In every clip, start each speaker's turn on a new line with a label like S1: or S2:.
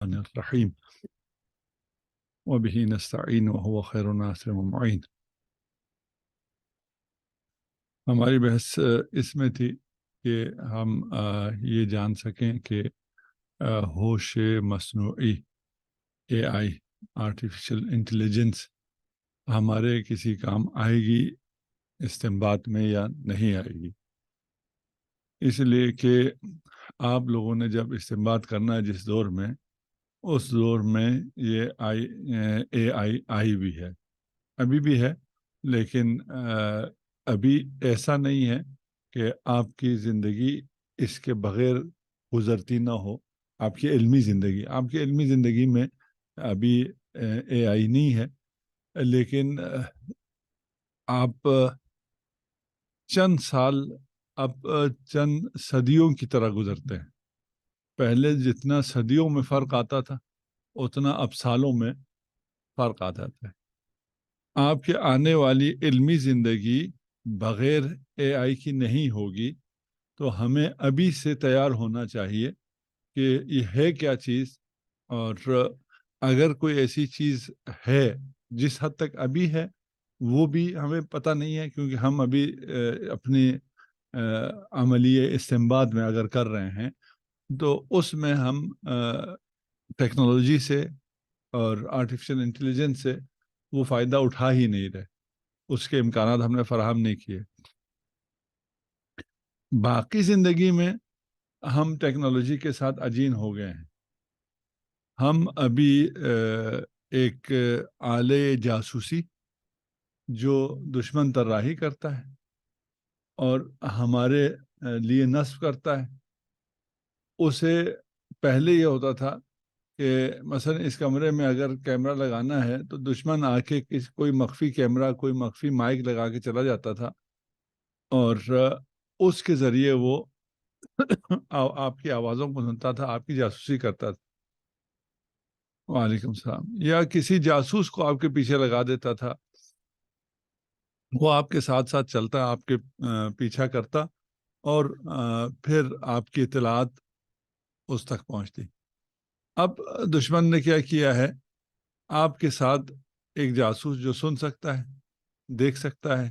S1: الرحیم وبہ نستعین وهو خیر الناصر ومعین۔ ہماری بحث اس میں تھی کہ ہم یہ جان سکیں کہ ہوش مصنوعی AI آرٹیفیشل انٹیلیجنس ہمارے کسی کام آئے گی استنباط میں یا نہیں آئے گی، اس لیے کہ آپ لوگوں نے جب استنباط کرنا ہے جس دور میں، اس دور میں یہ AI آئی بھی ہے، ابھی بھی ہے، لیکن ابھی ایسا نہیں ہے کہ آپ کی زندگی اس کے بغیر گزرتی نہ ہو۔ آپ کی علمی زندگی میں ابھی AI نہیں ہے، لیکن آپ چند سال اب چند صدیوں کی طرح گزرتے ہیں۔ پہلے جتنا صدیوں میں فرق آتا تھا اتنا اب سالوں میں فرق آ جاتا ہے۔ آپ کے آنے والی علمی زندگی بغیر AI کی نہیں ہوگی، تو ہمیں ابھی سے تیار ہونا چاہیے کہ یہ ہے کیا چیز، اور اگر کوئی ایسی چیز ہے جس حد تک ابھی ہے وہ بھی ہمیں پتہ نہیں ہے، کیونکہ ہم ابھی اپنی عملیہ استنباط میں اگر کر رہے ہیں تو اس میں ہم ٹیکنالوجی سے اور آرٹیفیشل انٹیلیجنس سے وہ فائدہ اٹھا ہی نہیں رہے، اس کے امکانات ہم نے فراہم نہیں کیے۔ باقی زندگی میں ہم ٹیکنالوجی کے ساتھ عجین ہو گئے ہیں۔ ہم ابھی ایک آلے جاسوسی جو دشمن طراحی کرتا ہے اور ہمارے لیے نصب کرتا ہے، اسے پہلے یہ ہوتا تھا کہ مثلا اس کمرے میں اگر کیمرہ لگانا ہے تو دشمن آ کے کوئی مخفی کیمرہ، کوئی مخفی مائک لگا کے چلا جاتا تھا، اور اس کے ذریعے وہ آپ کی آوازوں کو سنتا تھا، آپ کی جاسوسی کرتا تھا۔ وعلیکم السلام۔ یا کسی جاسوس کو آپ کے پیچھے لگا دیتا تھا، وہ آپ کے ساتھ ساتھ چلتا، آپ کے پیچھا کرتا، اور پھر آپ کی اطلاعات اس تک پہنچتی۔ اب دشمن نے کیا کیا ہے، آپ کے ساتھ ایک جاسوس جو سن سکتا ہے، دیکھ سکتا ہے،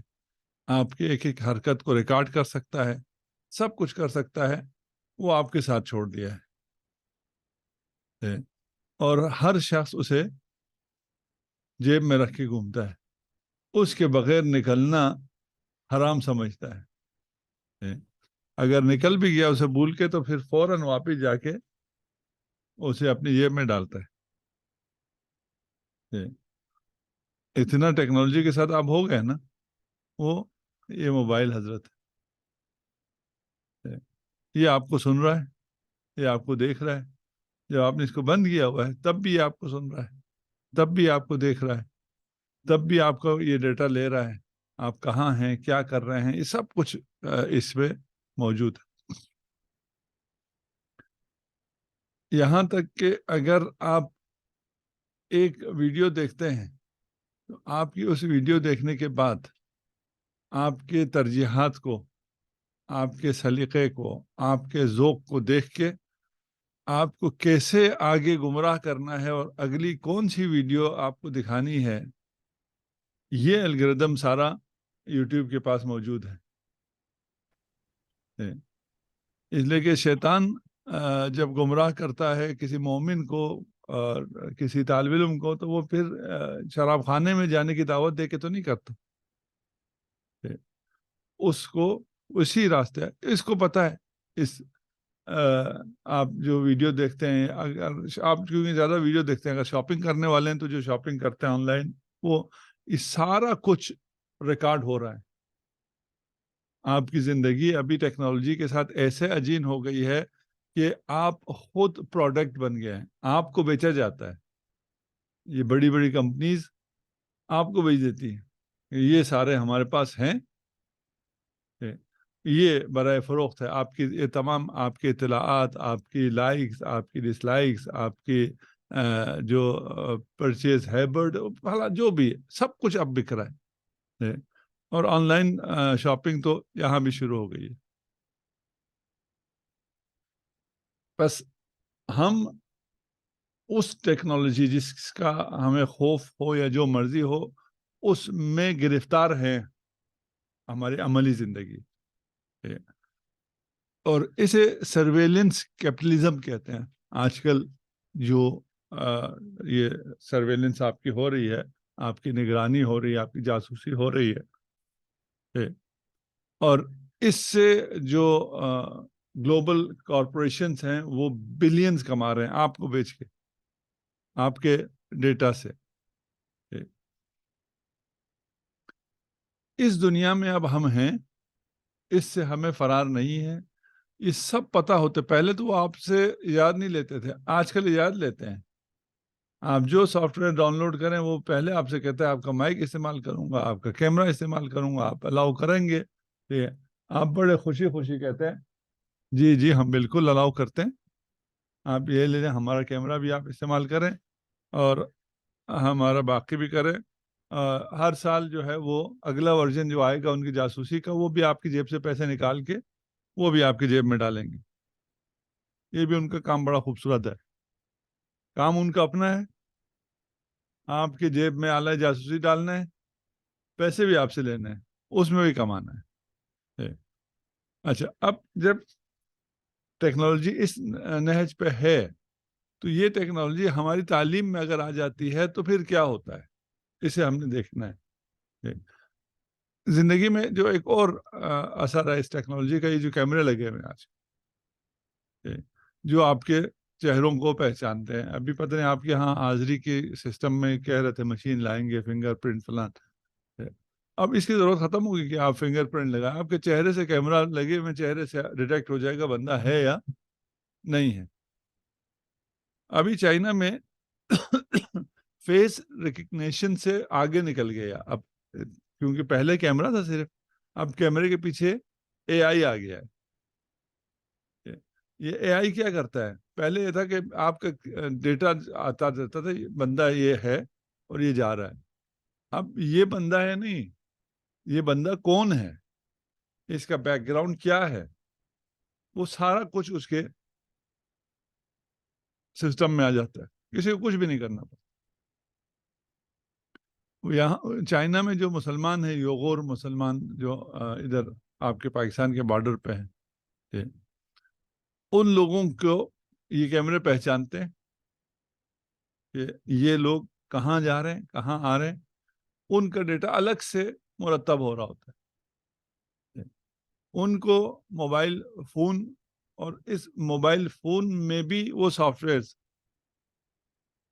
S1: آپ کے ایک ایک حرکت کو ریکارڈ کر سکتا ہے، سب کچھ کر سکتا ہے، وہ آپ کے ساتھ چھوڑ دیا ہے، اور ہر شخص اسے جیب میں رکھ کے گھومتا ہے، اس کے بغیر نکلنا حرام سمجھتا ہے۔ اگر نکل بھی گیا اسے بھول کے تو پھر فوراً واپس جا کے اسے اپنی جیب میں ڈالتا ہے۔ اتنا ٹیکنالوجی کے ساتھ آپ ہو گئے نا، وہ یہ موبائل حضرت ہے، یہ آپ کو سن رہا ہے، یہ آپ کو دیکھ رہا ہے، جب آپ نے اس کو بند کیا ہوا ہے تب بھی آپ کو سن رہا ہے، تب بھی آپ کو دیکھ رہا ہے، تب بھی آپ کو یہ ڈیٹا لے رہا ہے، آپ کہاں ہیں، کیا کر رہے ہیں، یہ سب کچھ اس میں موجود ہے۔ یہاں تک کہ اگر آپ ایک ویڈیو دیکھتے ہیں تو آپ کی اس ویڈیو دیکھنے کے بعد آپ کے ترجیحات کو، آپ کے سلیقے کو، آپ کے ذوق کو دیکھ کے آپ کو کیسے آگے گمراہ کرنا ہے اور اگلی کون سی ویڈیو آپ کو دکھانی ہے، یہ الگوریدم سارا یوٹیوب کے پاس موجود ہے۔ اس لیے کہ شیطان جب گمراہ کرتا ہے کسی مومن کو اور کسی طالب علم کو، تو وہ پھر شراب خانے میں جانے کی دعوت دے کے تو نہیں کرتا، اس کو اسی راستے ہے۔ اس کو پتہ ہے، اس آپ جو ویڈیو دیکھتے ہیں، اگر آپ کیونکہ زیادہ ویڈیو دیکھتے ہیں، اگر شاپنگ کرنے والے ہیں تو جو شاپنگ کرتے ہیں آن لائن، وہ یہ سارا کچھ ریکارڈ ہو رہا ہے۔ آپ کی زندگی ابھی ٹیکنالوجی کے ساتھ ایسے عجین ہو گئی ہے کہ آپ خود پروڈکٹ بن گئے ہیں، آپ کو بیچا جاتا ہے۔ یہ بڑی بڑی کمپنیز آپ کو بیچ دیتی ہیں، یہ سارے ہمارے پاس ہیں، یہ برائے فروخت ہے، آپ کی یہ تمام آپ کی اطلاعات، آپ کی لائکس، آپ کی ڈس لائکس، آپ کی جو پرچیز ہیبٹ، جو بھی ہے، سب کچھ اب بک رہا ہے، اور آن لائن شاپنگ تو یہاں بھی شروع ہو گئی ہے۔ بس ہم اس ٹیکنالوجی جس کا ہمیں خوف ہو یا جو مرضی ہو اس میں گرفتار ہے ہماری عملی زندگی، اور اسے سرویلنس کیپٹلزم کہتے ہیں۔ آج کل جو یہ سرویلنس آپ کی ہو رہی ہے، آپ کی نگرانی ہو رہی ہے، آپ کی جاسوسی ہو رہی ہے، اور اس سے جو گلوبل کارپوریشنز ہیں وہ بلینز کما رہے ہیں آپ کو بیچ کے، آپ کے ڈیٹا سے۔ اس دنیا میں اب ہم ہیں، اس سے ہمیں فرار نہیں ہے۔ یہ سب پتا ہوتے، پہلے تو وہ آپ سے یاد نہیں لیتے تھے، آج کل یاد لیتے ہیں۔ آپ جو سافٹ ویئر ڈاؤن لوڈ کریں وہ پہلے آپ سے کہتا ہے آپ کا مائک استعمال کروں گا، آپ کا کیمرہ استعمال کروں گا، آپ الاؤ کریں گے؟ آپ بڑے خوشی خوشی کہتے ہیں جی جی ہم بالکل الاؤ کرتے ہیں، آپ یہ لے لیں، ہمارا کیمرہ بھی آپ استعمال کریں اور ہمارا باقی بھی کریں۔ ہر سال جو ہے وہ اگلا ورژن جو آئے گا ان کی جاسوسی کا، وہ بھی آپ کی جیب سے پیسے نکال کے وہ بھی آپ کی جیب میں ڈالیں گے۔ یہ بھی ان کا کام بڑا خوبصورت ہے، کام ان کا اپنا ہے، آپ کی جیب میں اعلی جاسوسی ڈالنا ہے، پیسے بھی آپ سے لینے ہیں، اس میں بھی کمانا ہے۔ اچھا، اب جب ٹیکنالوجی اس نہج پہ ہے تو یہ ٹیکنالوجی ہماری تعلیم میں اگر آ جاتی ہے تو پھر کیا ہوتا ہے، اسے ہم نے دیکھنا ہے۔ زندگی میں جو ایک اور اثر ہے اس ٹیکنالوجی کا، یہ جو کیمرے لگے ہوئے ہیں آج، جو آپ کے چہروں کو پہچانتے ہیں۔ ابھی پتہ نہیں آپ کے ہاں حاضری کے سسٹم میں کہہ رہے تھے مشین لائیں گے، فنگر پرنٹ فلان، اب اس کی ضرورت ختم ہوگی کہ آپ فنگر پرنٹ لگائیں، آپ کے چہرے سے کیمرہ لگے ہوئے چہرے سے ڈیٹیکٹ ہو جائے گا بندہ ہے یا نہیں ہے۔ ابھی چائنا میں فیس ریکگنیشن سے آگے نکل گیا اب، کیونکہ پہلے کیمرہ تھا صرف، اب کیمرے کے پیچھے اے آئی آ گیا ہے۔ یہ اے آئی کیا کرتا ہے؟ پہلے یہ تھا کہ آپ کا ڈیٹا آتا رہتا تھا بندہ یہ ہے اور یہ جا رہا ہے، اب یہ بندہ ہے نہیں، یہ بندہ کون ہے، اس کا بیک گراؤنڈ کیا ہے، وہ سارا کچھ اس کے سسٹم میں آ جاتا ہے، کسی کو کچھ بھی نہیں کرنا پڑتا۔ یہاں چائنا میں جو مسلمان ہیں، یوغور مسلمان جو ادھر آپ کے پاکستان کے بارڈر پہ ہیں، ان لوگوں کو یہ کیمرے پہچانتے ہیں کہ یہ لوگ کہاں جا رہے ہیں، کہاں آ رہے ہیں، ان کا ڈیٹا الگ سے مرتب ہو رہا ہوتا ہے۔ ان کو موبائل فون، اور اس موبائل فون میں بھی وہ سافٹ ویئرز،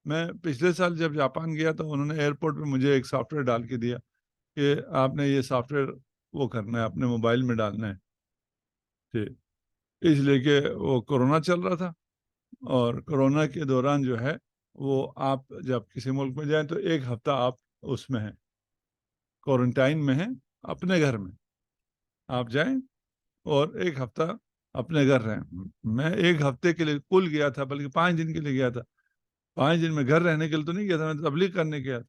S1: میں پچھلے سال جب جاپان گیا تو انہوں نے ایئرپورٹ پہ مجھے ایک سافٹ ویئر ڈال کے دیا کہ آپ نے یہ سافٹ ویئر وہ کرنا ہے، اپنے موبائل میں ڈالنا ہے، اس لیے کہ وہ کورونا چل رہا تھا، اور کورونا کے دوران جو ہے وہ آپ جب کسی ملک میں جائیں تو 1 ہفتہ آپ اس میں ہیں، کوارنٹائن میں ہیں، اپنے گھر میں آپ جائیں اور 1 ہفتہ اپنے گھر رہیں۔ میں 1 ہفتے کے لیے کل گیا تھا، بلکہ 5 دن کے لیے گیا تھا، 5 دن میں گھر رہنے کے لیے تو نہیں گیا تھا، میں تبلیغ کرنے گیا تھا،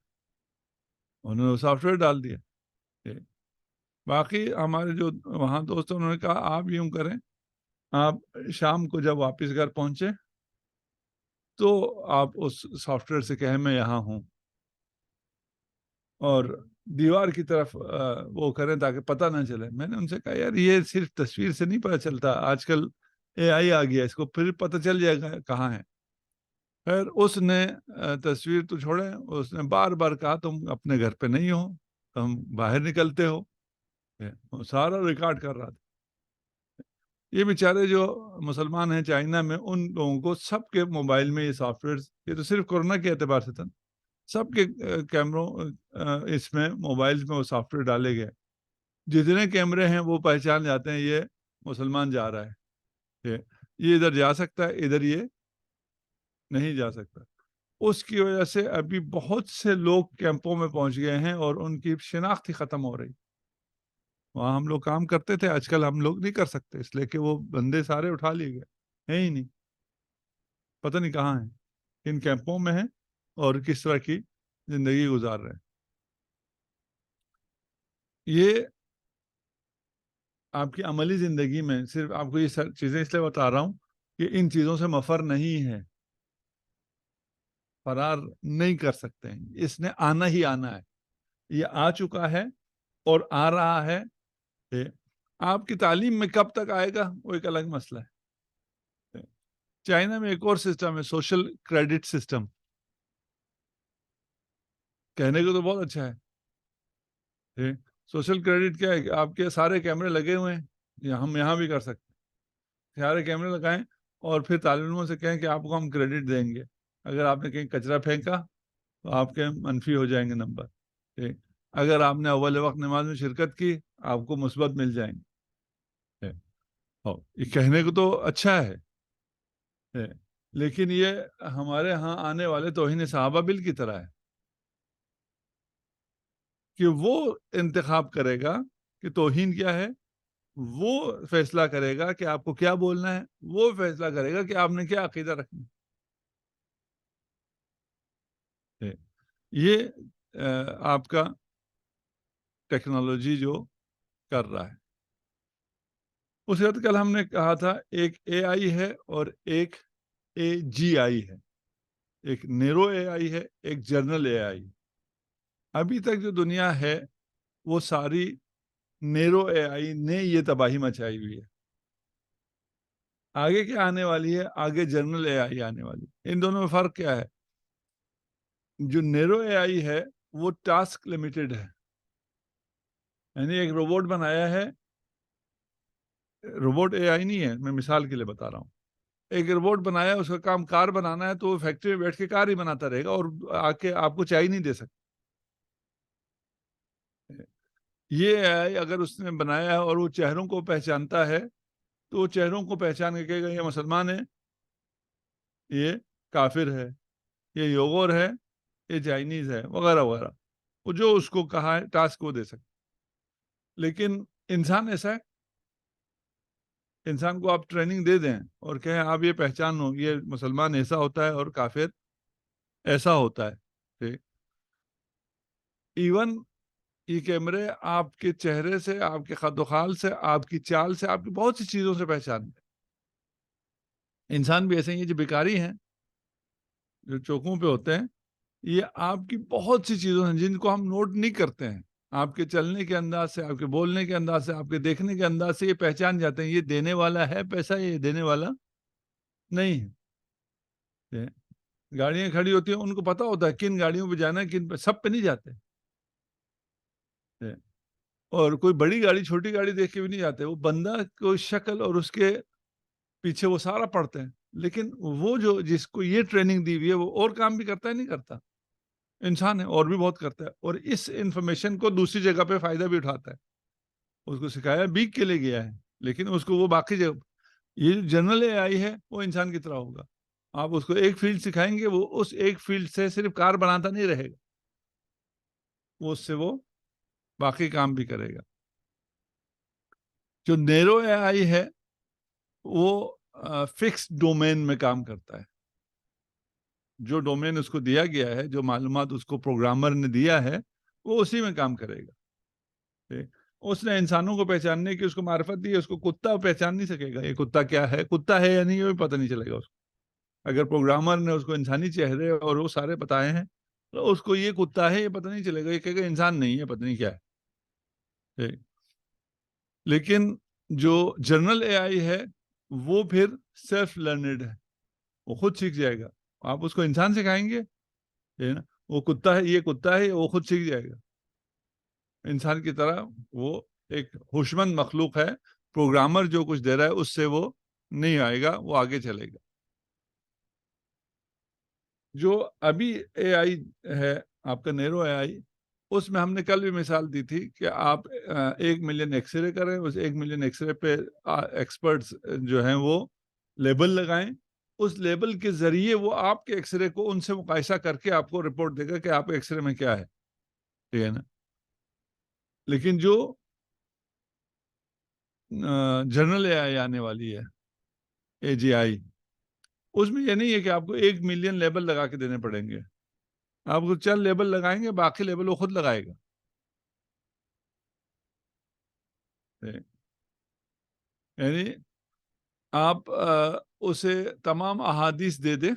S1: انہوں نے سافٹ ویئر ڈال دیا۔ باقی ہمارے جو وہاں دوست انہوں نے کہا آپ یوں کریں، آپ شام کو جب واپس گھر پہنچے تو آپ اس سافٹ ویئر سے کہیں میں یہاں ہوں، اور دیوار کی طرف وہ کریں تاکہ پتہ نہ چلے۔ میں نے ان سے کہا یار یہ صرف تصویر سے نہیں پتہ چلتا، آج کل اے آئی آ گیا، اس کو پھر پتہ چل جائے گا کہاں ہے۔ خیر اس نے تصویر تو چھوڑے، اس نے بار بار کہا تم اپنے گھر پہ نہیں ہو، تم باہر نکلتے ہو، سارا ریکارڈ کر رہا تھا۔ یہ بیچارے جو مسلمان ہیں چائنا میں، ان لوگوں کو سب کے موبائل میں یہ سافٹ ویئر، یہ تو صرف کورونا کے اعتبار سے تھا، سب کے کیمروں اس میں موبائل میں وہ سافٹ ویئر ڈالے گئے، جتنے کیمرے ہیں وہ پہچان جاتے ہیں یہ مسلمان جا رہا ہے، یہ ادھر جا سکتا ہے، ادھر یہ نہیں جا سکتا۔ اس کی وجہ سے ابھی بہت سے لوگ کیمپوں میں پہنچ گئے ہیں اور ان کی شناخت ہی ختم ہو رہی۔ وہاں ہم لوگ کام کرتے تھے، آج کل ہم لوگ نہیں کر سکتے، اس لیے کہ وہ بندے سارے اٹھا لیے گئے ہیں ہی نہیں، پتہ نہیں کہاں ہیں، کن کیمپوں میں ہیں اور کس طرح کی زندگی گزار رہے ہیں۔ یہ آپ کی عملی زندگی میں صرف آپ کو یہ چیزیں اس لیے بتا رہا ہوں کہ ان چیزوں سے مفر نہیں ہے۔ فرار نہیں کر سکتے ہیں. اس نے آنا ہی آنا ہے. یہ آ چکا ہے اور آ رہا ہے. آپ کی تعلیم میں کب تک آئے گا وہ ایک الگ مسئلہ ہے. چائنا میں ایک اور سسٹم ہے, سوشل کریڈٹ سسٹم. کہنے کو تو بہت اچھا ہے. سوشل کریڈٹ کیا ہے کہ آپ کے سارے کیمرے لگے ہوئے ہیں, ہم یہاں بھی کر سکتے ہیں, سارے کیمرے لگائیں اور پھر طالب علموں سے کہیں کہ آپ کو ہم کریڈٹ دیں گے. اگر آپ نے کہیں کچرا پھینکا تو آپ کے منفی ہو جائیں گے نمبر. اگر آپ نے اول وقت نماز میں شرکت کی آپ کو مثبت مل جائیں گے. یہ کہنے کو تو اچھا ہے, لیکن یہ ہمارے ہاں آنے والے توہین صحابہ بل کی طرح ہے کہ وہ انتخاب کرے گا کہ توہین کیا ہے, وہ فیصلہ کرے گا کہ آپ کو کیا بولنا ہے, وہ فیصلہ کرے گا کہ آپ نے کیا عقیدہ رکھنا ہے. یہ آپ کا ٹیکنالوجی جو کر رہا ہے. اس وقت کل ہم نے کہا تھا ایک اے آئی ہے اور ایک اے جی آئی ہے, ایک نیرو اے آئی ہے, ایک جنرل اے آئی. ابھی تک جو دنیا ہے وہ ساری نیرو اے آئی نے یہ تباہی مچائی ہوئی ہے. آگے کیا آنے والی ہے, آگے جنرل اے آئی آنے والی. ان دونوں میں فرق کیا ہے؟ جو نیرو اے آئی ہے وہ ٹاسک لمیٹڈ ہے, یعنی ایک روبوٹ بنایا ہے. روبوٹ اے آئی نہیں ہے, میں مثال کے لیے بتا رہا ہوں. ایک روبوٹ بنایا, اس کا کام کار بنانا ہے, تو وہ فیکٹری میں بیٹھ کے کار ہی بناتا رہے گا اور آ کے آپ کو چائے نہیں دے سکتا. یہ اے آئی اگر اس نے بنایا ہے اور وہ چہروں کو پہچانتا ہے تو وہ چہروں کو پہچان کے کہے گا یہ مسلمان ہے, یہ کافر ہے, یہ یوغور ہے, یہ چائنیز ہے, وغیرہ وغیرہ. وہ جو اس کو کہا ہے ٹاسک وہ دے سکتے. لیکن انسان ایسا ہے, انسان کو آپ ٹریننگ دے دیں اور کہیں آپ یہ پہچانو, یہ مسلمان ایسا ہوتا ہے اور کافر ایسا ہوتا ہے. ایون یہ کیمرے آپ کے چہرے سے, آپ کے خد و خال سے, آپ کی چال سے, آپ کی بہت سی چیزوں سے پہچانتے. انسان بھی ایسے ہی ہیں جو بیکاری ہیں, جو چوکوں پہ ہوتے ہیں, یہ آپ کی بہت سی چیزوں ہیں جن کو ہم نوٹ نہیں کرتے ہیں. آپ کے چلنے کے انداز سے, آپ کے بولنے کے انداز سے, آپ کے دیکھنے کے انداز سے یہ پہچان جاتے ہیں یہ دینے والا ہے پیسہ, یہ دینے والا نہیں ہے. گاڑیاں کھڑی ہوتی ہیں, ان کو پتا ہوتا ہے کن گاڑیوں پہ جانا ہے, کن پہ, سب پہ نہیں جاتے. اور کوئی بڑی گاڑی چھوٹی گاڑی دیکھ کے بھی نہیں جاتے. وہ بندہ کوئی شکل اور اس کے پیچھے وہ سارا پڑھتے ہیں. لیکن وہ جو جس کو یہ ٹریننگ دی ہوئی ہے وہ اور کام بھی کرتا ہے نہیں کرتا, انسان ہے اور بھی بہت کرتا ہے, اور اس انفارمیشن کو دوسری جگہ پہ فائدہ بھی اٹھاتا ہے. اس کو سکھایا بیک کے لیے گیا ہے, لیکن اس کو وہ باقی جگہ. یہ جو جنرل اے آئی ہے وہ انسان کی طرح ہوگا. آپ اس کو ایک فیلڈ سکھائیں گے, وہ اس ایک فیلڈ سے صرف کار بناتا نہیں رہے گا, وہ اس سے وہ باقی کام بھی کرے گا. جو نیرو اے آئی ہے وہ فکس ڈومین میں کام کرتا ہے. جو ڈومین اس کو دیا گیا ہے, جو معلومات اس کو پروگرامر نے دیا ہے, وہ اسی میں کام کرے گا. اس نے انسانوں کو پہچاننے کی اس کو معرفت دی ہے, اس کو کتا پہچان نہیں سکے گا یہ کتا کیا ہے, کتا ہے یا نہیں یہ بھی پتہ نہیں چلے گا اس کو. اگر پروگرامر نے اس کو انسانی چہرے اور وہ سارے بتائے ہیں تو اس کو یہ کتا ہے یہ پتہ نہیں چلے گا, یہ کہے گا انسان نہیں ہے, پتہ نہیں کیا ہے. لیکن جو جنرل اے آئی ہے وہ پھر سیلف لرنڈ ہے, وہ خود سیکھ جائے گا. آپ اس کو انسان سکھائیں گے وہ کتا ہے, یہ کتا ہے, وہ خود سیکھ جائے گا انسان کی طرح. وہ ایک ہوشمند مخلوق ہے. پروگرامر جو کچھ دے رہا ہے اس سے وہ نہیں آئے گا, وہ آگے چلے گا. جو ابھی اے آئی ہے آپ کا نیرو اے آئی, اس میں ہم نے کل بھی مثال دی تھی کہ آپ 1 ملین ایکس رے کریں, اس 1 ملین ایکس رے پہ ایکسپرٹس جو ہیں وہ لیبل لگائیں. اس لیبل کے ذریعے وہ آپ کے ایکس رے کو ان سے مقایسہ کر کے آپ کو رپورٹ دے گا کہ آپ ایکس رے میں کیا ہے, ٹھیک ہے نا. لیکن جو جنرل اے آئی آنے والی ہے, اے جی آئی, اس میں یہ نہیں ہے کہ آپ کو 1 ملین لیبل لگا کے دینے پڑیں گے. آپ کو چند لیبل لگائیں گے, باقی لیبل وہ خود لگائے گا. یعنی آپ اسے تمام احادیث دے دیں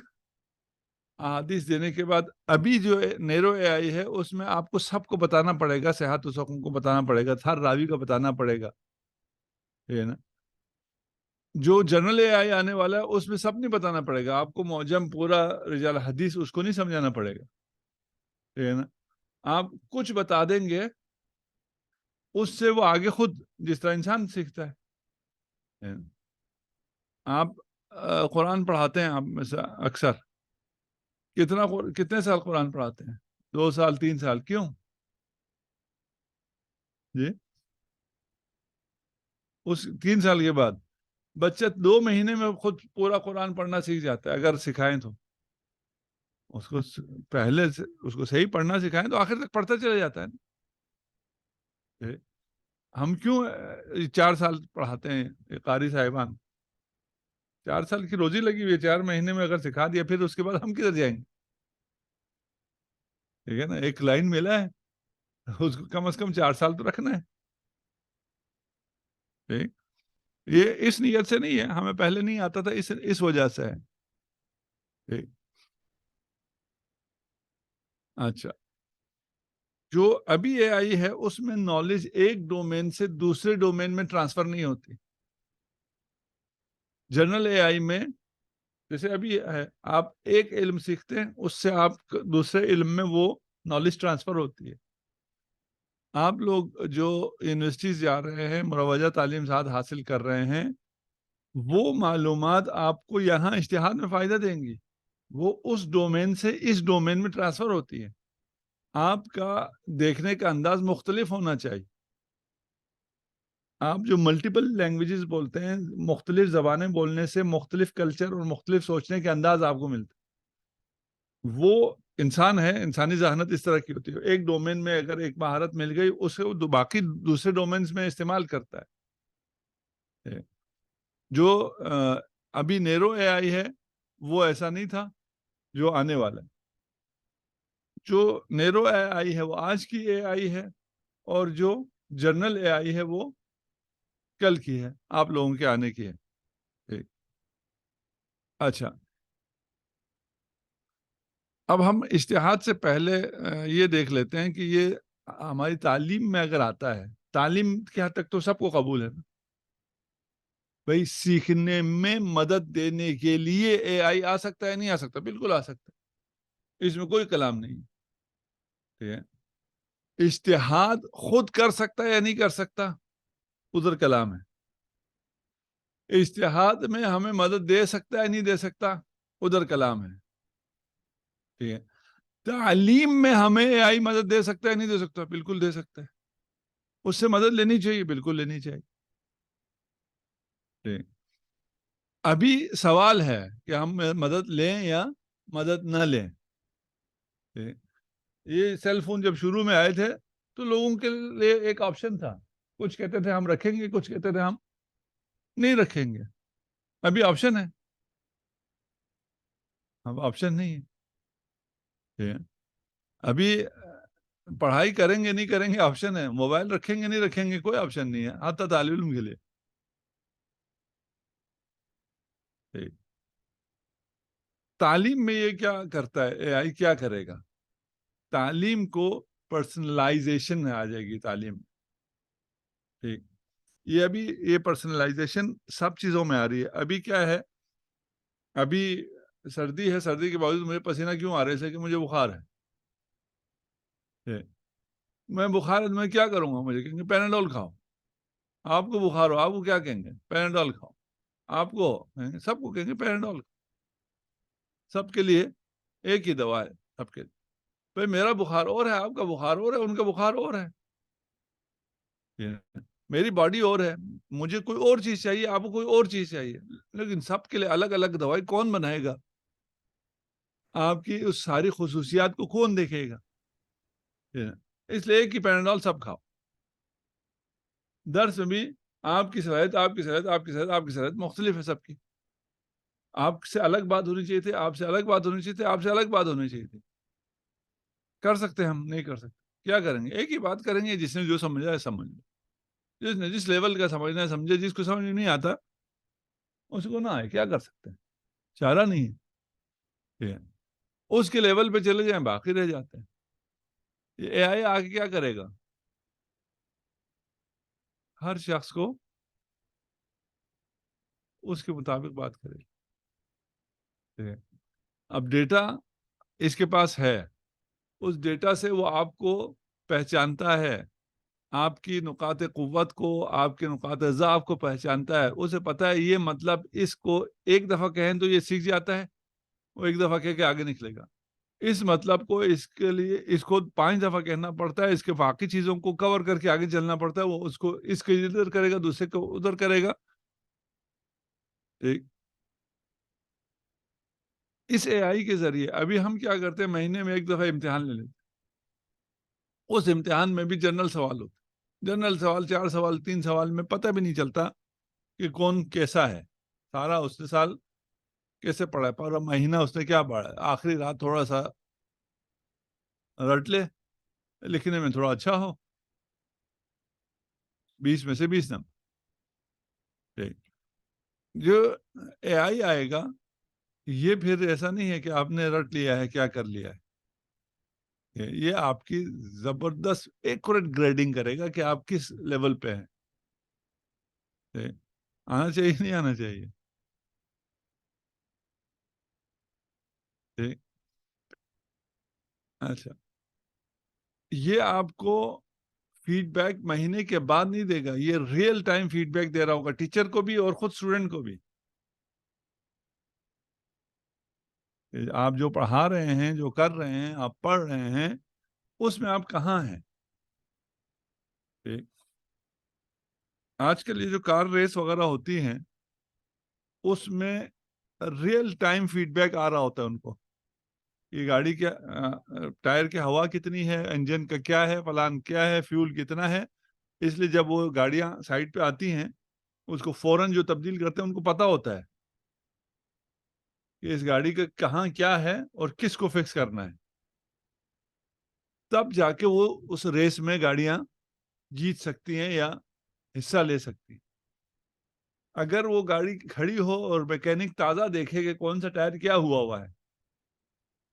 S1: احادیث دینے کے بعد ابھی جو نیرو اے آئی ہے اس میں آپ کو سب کو بتانا پڑے گا، صحت و سقم کو بتانا پڑے گا، ہر راوی کا بتانا پڑے گا، ہے نا. جو جنرل اے آئی آنے والا ہے اس میں سب نہیں بتانا پڑے گا آپ کو، معجم پورا رجال حدیث اس کو نہیں سمجھانا پڑے گا، ہے نا. آپ کچھ بتا دیں گے اس سے وہ آگے خود جس طرح انسان سیکھتا ہے. آپ قرآن پڑھاتے ہیں، آپ اکثر کتنے سال قرآن پڑھاتے ہیں؟ 2 سال 3 سال، کیوں جی؟ اس 3 سال کے بعد بچہ 2 مہینے میں خود پورا قرآن پڑھنا سیکھ جاتا ہے اگر سکھائیں تو. اس کو پہلے سے اس کو صحیح پڑھنا سکھائیں تو آخر تک پڑھتا چلا جاتا ہے. ہم کیوں 4 سال پڑھاتے ہیں قاری صاحبان؟ 4 سال کی روزی لگی ہوئی ہے، 4 مہینے میں اگر سکھا دیا پھر اس کے بعد ہم کدھر جائیں گے؟ ٹھیک ہے نا، ایک لائن ملا ہے اس کو کم از کم 4 سال تو رکھنا ہے. ٹھیک، یہ اس نیت سے نہیں ہے، ہمیں پہلے نہیں آتا تھا، اس وجہ سے ہے. ٹھیک، اچھا. جو ابھی اے آئی ہے اس میں نالج ایک ڈومین سے دوسرے ڈومین میں ٹرانسفر نہیں ہوتی. جنرل اے آئی میں جیسے ابھی ہے، آپ ایک علم سیکھتے ہیں اس سے آپ دوسرے علم میں وہ نالج ٹرانسفر ہوتی ہے. آپ لوگ جو یونیورسٹیز جا رہے ہیں، مروجہ تعلیم ساتھ حاصل کر رہے ہیں، وہ معلومات آپ کو یہاں اجتہاد میں فائدہ دیں گی، وہ اس ڈومین سے اس ڈومین میں ٹرانسفر ہوتی ہے. آپ کا دیکھنے کا انداز مختلف ہونا چاہیے. آپ جو ملٹیپل لینگویجز بولتے ہیں، مختلف زبانیں بولنے سے مختلف کلچر اور مختلف سوچنے کے انداز آپ کو ملتے ہیں. وہ انسان ہے، انسانی ذہانت اس طرح کی ہوتی ہے، ایک ڈومین میں اگر ایک مہارت مل گئی اسے وہ باقی دوسرے ڈومینز میں استعمال کرتا ہے. جو ابھی نیرو اے آئی ہے وہ ایسا نہیں تھا جو آنے والا ہے. جو نیرو اے آئی ہے وہ آج کی اے آئی ہے، اور جو جنرل اے آئی ہے وہ کل کی ہے، آپ لوگوں کے آنے کی ہے. ٹھیک، اچھا. اب ہم اجتہاد سے پہلے یہ دیکھ لیتے ہیں کہ یہ ہماری تعلیم میں اگر آتا ہے، تعلیم کی حد تک تو سب کو قبول ہے نا بھائی. سیکھنے میں مدد دینے کے لیے اے آئی آ سکتا ہے، نہیں آ سکتا؟ بالکل آ سکتا ہے، اس میں کوئی کلام نہیں. ٹھیک ہے، اجتہاد خود کر سکتا ہے یا نہیں کر سکتا، ادھر کلام ہے. اجتہاد میں ہمیں مدد دے سکتا ہے نہیں دے سکتا، ادھر کلام ہے. ٹھیک ہے، تعلیم میں ہمیں اے آئی مدد دے سکتا ہے نہیں دے سکتا، بالکل دے سکتا ہے. اس سے مدد لینی چاہیے، بالکل لینی چاہیے. ٹھیک، ابھی سوال ہے کہ ہم مدد لیں یا مدد نہ لیں. ٹھیک، یہ سیل فون جب شروع میں آئے تھے تو لوگوں کے لیے ایک آپشن تھا، کچھ کہتے تھے ہم رکھیں گے، کچھ کہتے تھے ہم نہیں رکھیں گے. ابھی آپشن ہے، اب آپشن نہیں ہے. ٹھیک ہے، ابھی پڑھائی کریں گے نہیں کریں گے آپشن ہے، موبائل رکھیں گے نہیں رکھیں گے کوئی آپشن نہیں ہے، حتی طالب علم کے لیے. ٹھیک، تعلیم میں یہ کیا کرتا ہے، اے آئی کیا کرے گا؟ تعلیم کو پرسنلائزیشن آ جائے گی تعلیم. ٹھیک، یہ ابھی یہ پرسنلائزیشن سب چیزوں میں آ رہی ہے. ابھی کیا ہے، ابھی سردی ہے، سردی کے باوجود مجھے پسینہ کیوں آ رہا ہے کہ مجھے بخار ہے. میں بخار ہے، میں کیا کروں گا؟ مجھے کہیں گے پیناڈول کھاؤ. آپ کو بخار ہو، آپ کو کیا کہیں گے؟ پیناڈول کھاؤ. آپ کو سب کو کہیں گے پیناڈول. سب کے لیے ایک ہی دوا ہے، سب کے لیے. بھائی میرا بخار اور ہے، آپ کا بخار اور ہے، ان کا بخار اور ہے، میری باڈی اور ہے، مجھے کوئی اور چیز چاہیے، آپ کو کوئی اور چیز چاہیے، لیکن سب کے لیے الگ الگ دوائی کون بنائے گا؟ آپ کی اس ساری خصوصیات کو کون دیکھے گا؟ اس لیے کہ پیناڈول سب کھاؤ. درس میں بھی آپ کی صلاحیت، آپ کی صلاحیت، آپ کی صلاحیت، آپ کی صلاحیت مختلف ہے سب کی. آپ سے الگ بات ہونی چاہیے تھی، آپ سے الگ بات ہونی چاہیے تھی، آپ سے الگ بات ہونی چاہیے تھی. کر سکتے ہم نہیں کر سکتے، کیا کریں گے؟ ایک ہی بات کریں گے، جس نے جو سمجھا ہے سمجھ لو، جس نے جس لیول کا سمجھنا ہے سمجھے، جس کو سمجھ نہیں آتا اس کو نہ آئے، کیا کر سکتے ہیں، چارہ نہیں ہے. اس کے لیول پہ چلے جائیں باقی رہ جاتے ہیں. یہ اے آئی آگے کیا کرے گا؟ ہر شخص کو اس کے مطابق بات کرے گا. اب ڈیٹا اس کے پاس ہے، اس ڈیٹا سے وہ آپ کو پہچانتا ہے، آپ کی نقاط قوت کو، آپ کے نقاط ضعف کو پہچانتا ہے. اسے پتا ہے یہ مطلب اس کو ایک دفعہ کہیں تو یہ سیکھ جاتا ہے، وہ ایک دفعہ کہہ کے آگے نکلے گا. اس مطلب کو اس کے لیے اس کو 5 دفعہ کہنا پڑتا ہے، اس کے باقی چیزوں کو کور کر کے آگے چلنا پڑتا ہے. وہ اس کو اس کے ادھر کرے گا، دوسرے کو ادھر کرے گا. اس اے آئی کے ذریعے ابھی ہم کیا کرتے ہیں، مہینے میں ایک دفعہ امتحان لے لیتے. اس امتحان میں بھی جنرل سوال ہوتے، جنرل سوال 4 سوال 3 سوال میں پتہ بھی نہیں چلتا کہ کون کیسا ہے. سارا اس نے سال کیسے پڑھا ہے، پورا مہینہ اس نے کیا پڑھا ہے، آخری رات تھوڑا سا رٹ لے، لکھنے میں تھوڑا اچھا ہو، 20 میں سے 20 نمبر. جو اے آئی آئے گا یہ پھر ایسا نہیں ہے کہ آپ نے رٹ لیا ہے کیا کر لیا ہے، یہ آپ کی زبردست ایکوریٹ گریڈنگ کرے گا کہ آپ کس لیول پہ ہیں. آنا چاہیے نہیں آنا چاہیے؟ اچھا، یہ آپ کو فیڈ بیک مہینے کے بعد نہیں دے گا، یہ ریئل ٹائم فیڈ بیک دے رہا ہوگا ٹیچر کو بھی اور خود اسٹوڈنٹ کو بھی. آپ جو پڑھا رہے ہیں، جو کر رہے ہیں، آپ پڑھ رہے ہیں، اس میں آپ کہاں ہیں. آج کل یہ جو کار ریس وغیرہ ہوتی ہیں اس میں ریئل ٹائم فیڈ بیک آ رہا ہوتا ہے ان کو، یہ گاڑی کے ٹائر کی ہوا کتنی ہے، انجن کا کیا ہے، فلان کیا ہے، فیول کتنا ہے. اس لیے جب وہ گاڑیاں سائڈ پہ آتی ہیں اس کو فوراً جو تبدیل کرتے ہیں ان کو پتا ہوتا ہے کہ اس گاڑی کا کہاں کیا ہے اور کس کو فکس کرنا ہے. تب جا کے وہ اس ریس میں گاڑیاں جیت سکتی ہیں یا حصہ لے سکتی ہیں. اگر وہ گاڑی کھڑی ہو اور میکینک تازہ دیکھے کہ کون سا ٹائر کیا ہوا ہے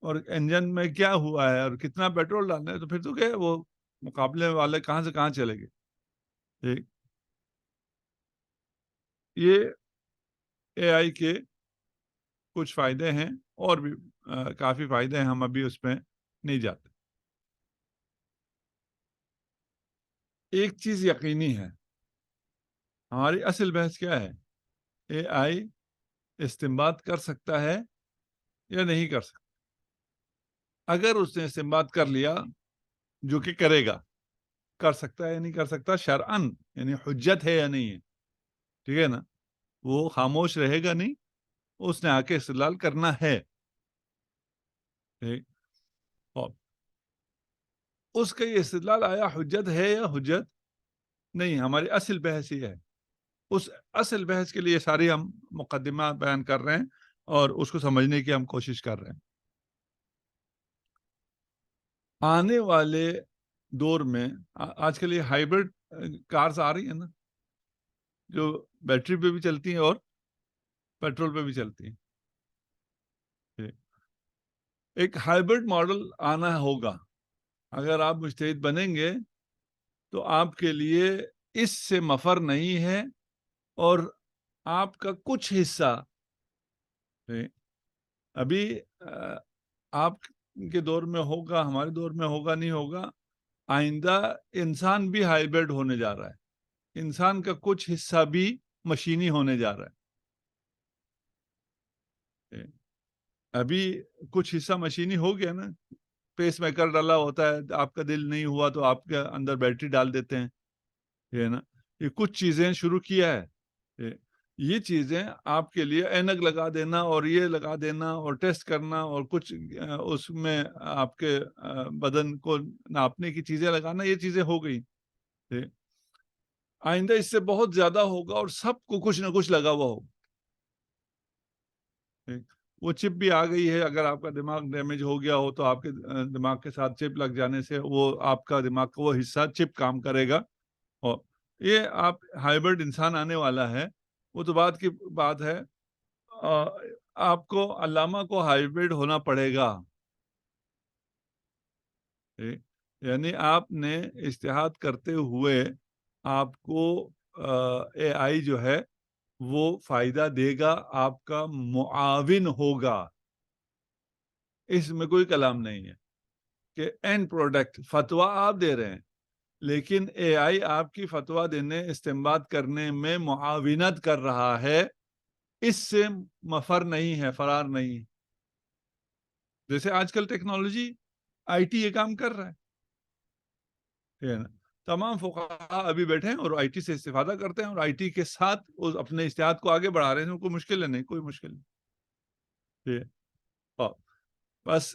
S1: اور انجن میں کیا ہوا ہے اور کتنا پیٹرول ڈالنا ہے، تو پھر تو کہ وہ مقابلے والے کہاں سے کہاں چلے گئے. یہ اے آئی کے کچھ فائدے ہیں اور بھی کافی فائدے ہیں، ہم ابھی اس میں نہیں جاتے. ایک چیز یقینی ہے، ہماری اصل بحث کیا ہے، اے آئی استنباط کر سکتا ہے یا نہیں کر سکتا. اگر اس نے استنباط کر لیا، جو کہ کرے گا، کر سکتا ہے یا نہیں کر سکتا شرعن، یعنی حجت ہے یا نہیں ہے، ٹھیک ہے نا، وہ خاموش رہے گا نہیں، اس نے آ کے استدلال کرنا ہے. اور اس کا یہ استدلال آیا حجت ہے یا حجت نہیں، ہماری اصل بحث یہ ہے. اس اصل بحث کے لیے ساری ہم مقدمہ بیان کر رہے ہیں اور اس کو سمجھنے کی ہم کوشش کر رہے ہیں. آنے والے دور میں آج کل یہ ہائیبرڈ کارز آ رہی ہیں نا، جو بیٹری پہ بھی چلتی ہیں اور پیٹرول پہ بھی چلتی ہیں. ایک ہائیبرڈ ماڈل آنا ہوگا. اگر آپ مجتہد بنیں گے تو آپ کے لیے اس سے مفر نہیں ہے، اور آپ کا کچھ حصہ ابھی آپ کے دور میں ہوگا، ہمارے دور میں ہوگا نہیں ہوگا. آئندہ انسان بھی ہائیبرڈ ہونے جا رہا ہے، انسان کا کچھ حصہ بھی مشینی ہونے جا رہا ہے. ابھی کچھ حصہ مشینی ہو گیا نا، پیس میکر ڈالا ہوتا ہے، آپ کا دل نہیں ہوا تو آپ کے اندر بیٹری ڈال دیتے ہیں، یہ نا، یہ کچھ چیزیں شروع کیا ہے. یہ چیزیں آپ کے لیے اینک لگا دینا اور یہ لگا دینا اور ٹیسٹ کرنا اور کچھ اس میں آپ کے بدن کو ناپنے کی چیزیں لگانا، یہ چیزیں ہو گئی. آئندہ اس سے بہت زیادہ ہوگا اور سب کو کچھ نہ کچھ لگا ہوا ہوگا. وہ چپ بھی آ گئی ہے، اگر آپ کا دماغ ڈیمیج ہو گیا ہو تو آپ کے دماغ کے ساتھ چپ لگ جانے سے وہ آپ کا دماغ کا وہ حصہ چپ کام کرے گا. اور یہ آپ ہائیبرڈ انسان آنے والا ہے، وہ تو بات کی بات ہے. آپ کو علامہ کو ہائیبرڈ ہونا پڑے گا. یعنی آپ نے اجتہاد کرتے ہوئے آپ کو اے آئی جو ہے وہ فائدہ دے گا، آپ کا معاون ہوگا، اس میں کوئی کلام نہیں ہے کہ اینڈ پروڈکٹ فتویٰ آپ دے رہے ہیں، لیکن اے آئی آپ کی فتویٰ دینے، استنباط کرنے میں معاونت کر رہا ہے، اس سے مفر نہیں ہے، فرار نہیں ہے۔ جیسے آج کل ٹیکنالوجی آئی ٹی یہ کام کر رہا ہے نا، تمام فقہاء ابھی بیٹھے ہیں اور آئی ٹی سے استفادہ کرتے ہیں اور آئی ٹی کے ساتھ اپنے اجتہاد کو آگے بڑھا رہے ہیں، کوئی مشکل ہے نہیں، کوئی مشکل نہیں۔ بس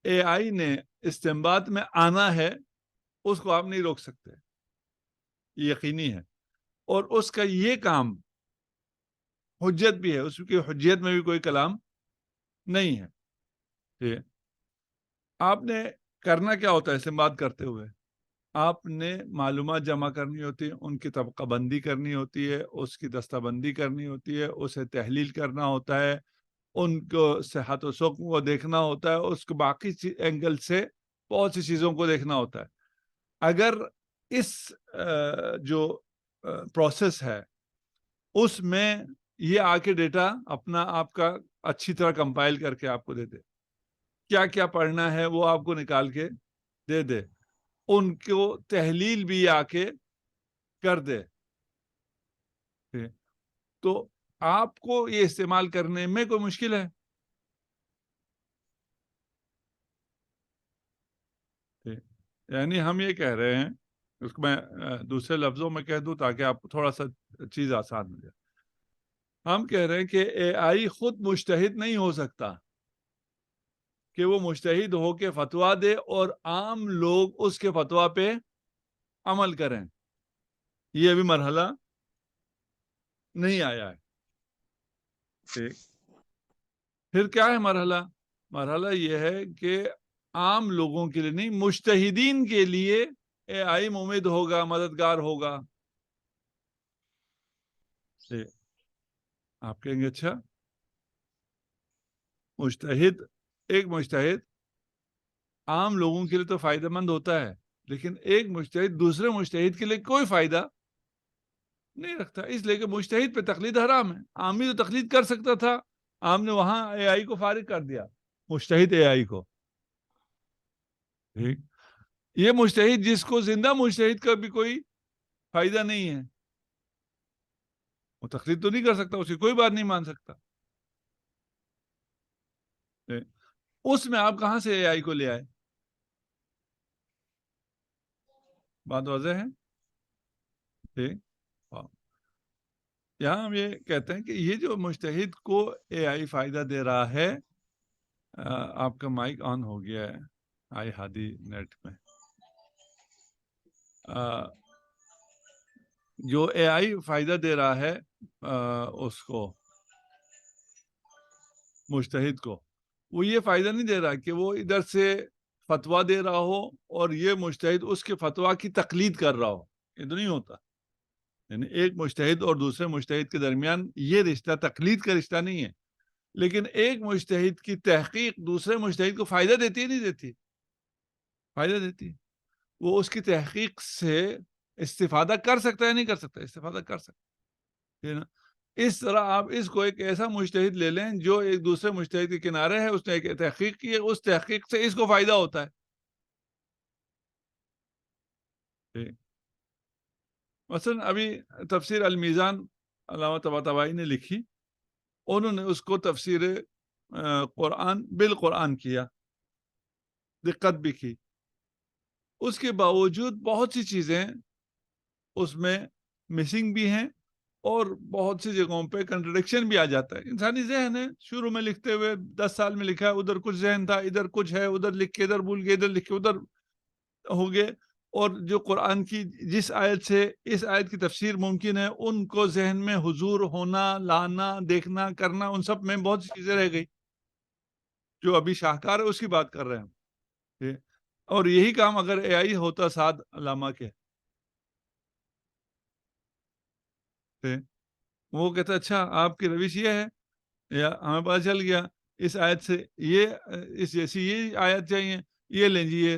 S1: اے آئی نے استنباط میں آنا ہے، اس کو آپ نہیں روک سکتے، یقینی ہے، اور اس کا یہ کام حجت بھی ہے، اس کی حجیت میں بھی کوئی کلام نہیں ہے۔ آپ نے کرنا کیا ہوتا ہے استنباط کرتے ہوئے؟ آپ نے معلومات جمع کرنی ہوتی ہے، ان کی طبقہ بندی کرنی ہوتی ہے، اس کی دستہ بندی کرنی ہوتی ہے، اسے تحلیل کرنا ہوتا ہے، ان کو صحت و سقم کو دیکھنا ہوتا ہے، اس کو باقی اینگل سے بہت سی چیزوں کو دیکھنا ہوتا ہے۔ اگر اس جو پروسیس ہے اس میں یہ آ کے ڈیٹا اپنا آپ کا اچھی طرح کمپائل کر کے آپ کو دے دے، کیا کیا پڑھنا ہے وہ آپ کو نکال کے دے دے، ان کو تحلیل بھی آ کے کر دے، تو آپ کو یہ استعمال کرنے میں کوئی مشکل ہے؟ یعنی ہم یہ کہہ رہے ہیں، اس کو میں دوسرے لفظوں میں کہہ دوں تاکہ آپ کو تھوڑا سا چیز آسان ہو جائے۔ ہم کہہ رہے ہیں کہ اے آئی خود مجتہد نہیں ہو سکتا کہ وہ مجتہد ہو کے فتویٰ دے اور عام لوگ اس کے فتویٰ پہ عمل کریں، یہ ابھی مرحلہ نہیں آیا ہے۔ پھر کیا ہے مرحلہ؟ مرحلہ یہ ہے کہ عام لوگوں کے لیے نہیں، مجتہدین کے لیے اے آئی ممد ہوگا، مددگار ہوگا۔ آپ کہیں گے اچھا، مجتہد، ایک مجتہد عام لوگوں کے لیے تو فائدہ مند ہوتا ہے، لیکن ایک مجتہد دوسرے مجتہد کے لیے کوئی فائدہ نہیں رکھتا، اس لیے کہ مجتہد پہ تقلید حرام ہے۔ عام ہی تو تقلید کر سکتا تھا، عام نے وہاں اے آئی کو فارغ کر دیا، مجتہد اے آئی کو۔ یہ مجتہد جس کو زندہ مجتہد کا بھی کوئی فائدہ نہیں ہے، وہ تقلید تو نہیں کر سکتا، اس کی کوئی بات نہیں مان سکتا، اس میں آپ کہاں سے اے آئی کو لے آئے؟ بات واضح ہے؟ یہاں ہم یہ کہتے ہیں کہ یہ جو مجتہد کو اے آئی فائدہ دے رہا ہے، آپ کا مائک آن ہو گیا ہے آئی ہادی نیٹ میں، جو اے آئی فائدہ دے رہا ہے اس کو مجتہد کو، وہ یہ فائدہ نہیں دے رہا کہ وہ ادھر سے فتویٰ دے رہا ہو اور یہ مجتہد اس کے فتویٰ کی تقلید کر رہا ہو، یہ تو نہیں ہوتا۔ یعنی ایک مجتہد اور دوسرے مجتہد کے درمیان یہ رشتہ تقلید کا رشتہ نہیں ہے، لیکن ایک مجتہد کی تحقیق دوسرے مجتہد کو فائدہ دیتی ہے، نہیں دیتی؟ فائدہ دیتی ہے، وہ اس کی تحقیق سے استفادہ کر سکتا ہے، نہیں کر سکتا؟ استفادہ کر سکتا ہے نا۔ اس طرح آپ اس کو ایک ایسا مجتہد لے لیں جو ایک دوسرے مجتہد کے کنارے ہے، اس نے ایک تحقیق کی ہے، اس تحقیق سے اس کو فائدہ ہوتا ہے۔ مثلا ابھی تفسیر المیزان علامہ طباطبائی نے لکھی، انہوں نے اس کو تفسیر قرآن بالقرآن کیا، دقت بھی کی، اس کے باوجود بہت سی چیزیں اس میں مسنگ بھی ہیں اور بہت سی جگہوں پہ کنٹرڈکشن بھی آ جاتا ہے۔ انسانی ذہن ہے، شروع میں لکھتے ہوئے 10 سال میں لکھا ہے، ادھر کچھ ذہن تھا، ادھر کچھ ہے، ادھر لکھ کے ادھر بھول گئے، ادھر لکھ کے ادھر ہو گئے، اور جو قرآن کی جس آیت سے اس آیت کی تفسیر ممکن ہے ان کو ذہن میں حضور ہونا، لانا، دیکھنا، کرنا، ان سب میں بہت سی چیزیں رہ گئی۔ جو ابھی شاہکار ہے اس کی بات کر رہے ہیں، اور یہی کام اگر اے آئی ہوتا سعد علامہ کے، وہ کہتا اچھا آپ کی روش یہ ہے، یا ہمیں پتہ چل گیا اس آیت سے یہ اس جیسی یہ آیت چاہیے، یہ لیں جی، یہ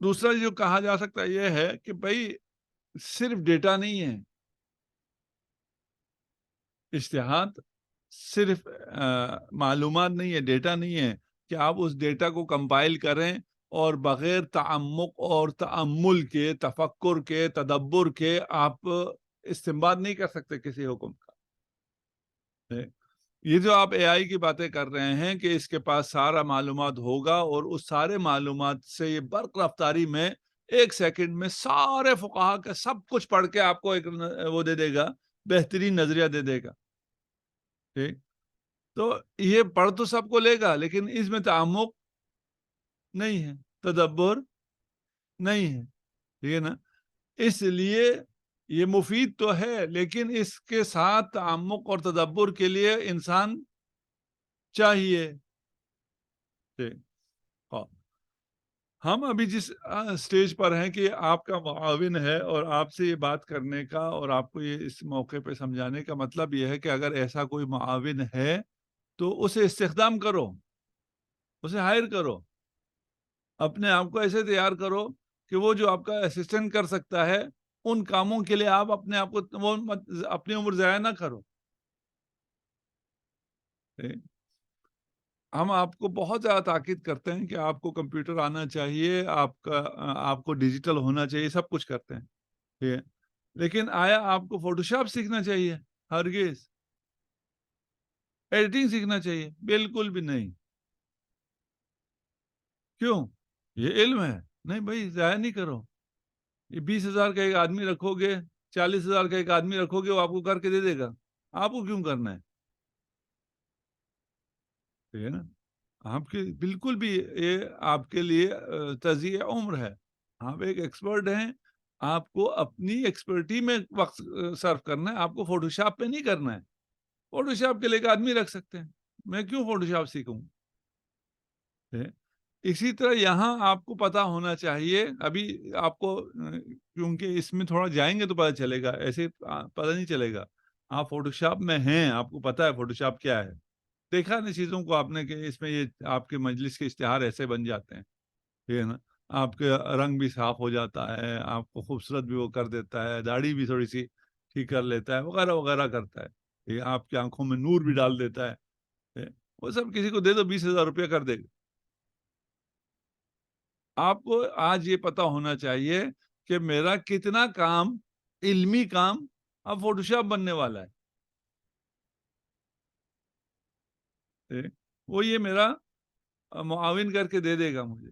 S1: دوسرا جو کہا جا سکتا ہے یہ ہے کہ بھائی صرف ڈیٹا نہیں ہے، اشتہاد صرف معلومات نہیں ہے، ڈیٹا نہیں ہے کہ آپ اس ڈیٹا کو کمپائل کریں اور بغیر تعمق اور تأمل کے، تفکر کے، تدبر کے آپ استنباط نہیں کر سکتے کسی حکم کا۔ یہ جو آپ اے آئی کی باتیں کر رہے ہیں کہ اس کے پاس سارا معلومات ہوگا اور اس سارے معلومات سے یہ برق رفتاری میں 1 سیکنڈ میں سارے فقہا کا سب کچھ پڑھ کے آپ کو ایک وہ دے دے گا، بہترین نظریہ دے دے گا، ٹھیک؟ تو یہ پڑھ تو سب کو لے گا، لیکن اس میں تعمق نہیں ہے، تدبر نہیں ہے، ٹھیک ہے نا؟ اس لیے یہ مفید تو ہے، لیکن اس کے ساتھ تعمق اور تدبر کے لیے انسان چاہیے، ٹھیک؟ ہاں، ہم ابھی جس سٹیج پر ہیں کہ آپ کا معاون ہے اور آپ سے یہ بات کرنے کا اور آپ کو یہ اس موقع پہ سمجھانے کا مطلب یہ ہے کہ اگر ایسا کوئی معاون ہے تو اسے استخدام کرو، اسے ہائر کرو، اپنے آپ کو ایسے تیار کرو کہ وہ جو آپ کا اسسٹنٹ کر سکتا ہے ان کاموں کے لیے آپ اپنے آپ کو وہ اپنی عمر ضائع نہ کرو۔ ہم آپ کو بہت زیادہ تاکید کرتے ہیں کہ آپ کو کمپیوٹر آنا چاہیے، آپ کو ڈیجیٹل ہونا چاہیے، سب کچھ کرتے ہیں، ٹھیک ہے؟ لیکن آیا آپ کو فوٹو شاپ سیکھنا چاہیے؟ ہرگز۔ ایڈیٹنگ سیکھنا چاہیے؟ بالکل بھی نہیں۔ کیوں؟ یہ علم ہے، نہیں بھائی ضائع نہیں کرو۔ یہ 20,000 کا ایک آدمی رکھو گے، 40,000 کا ایک آدمی رکھو گے، وہ آپ کو کر کے دے دے گا، آپ کو کیوں کرنا ہے؟ ٹھیک ہے نا؟ آپ کے بالکل بھی یہ آپ کے لیے تضییع عمر ہے۔ آپ ایک ایکسپرٹ ہیں، آپ کو اپنی ایکسپرٹی میں وقت صرف کرنا ہے، آپ کو فوٹو شاپ پہ نہیں کرنا ہے۔ فوٹو شاپ کے لیے ایک آدمی رکھ سکتے ہیں، میں کیوں فوٹو شاپ سیکھوں؟ اسی طرح یہاں آپ کو پتا ہونا چاہیے، ابھی آپ کو کیونکہ اس میں تھوڑا جائیں گے تو پتا چلے گا، ایسے پتا نہیں چلے گا۔ آپ فوٹو شاپ میں ہیں، آپ کو پتا ہے فوٹو شاپ کیا ہے، دیکھا نا چیزوں کو آپ نے کہ اس میں یہ آپ کے مجلس کے اشتہار ایسے بن جاتے ہیں، ٹھیک ہے نا؟ آپ کے رنگ بھی صاف ہو جاتا ہے، آپ کو خوبصورت بھی وہ کر دیتا ہے، داڑھی بھی تھوڑی سی ٹھیک کر لیتا ہے، وغیرہ وغیرہ کرتا ہے، یہ آپ کی آنکھوں میں نور بھی ڈال دیتا ہے، وہ سب کسی کو دے دو 20,000 روپیہ کر دے گا۔ آپ کو آج یہ پتا ہونا چاہیے کہ میرا کتنا کام، علمی کام اب فوٹو شاپ بننے والا ہے، وہ یہ میرا معاون کر کے دے دے گا مجھے۔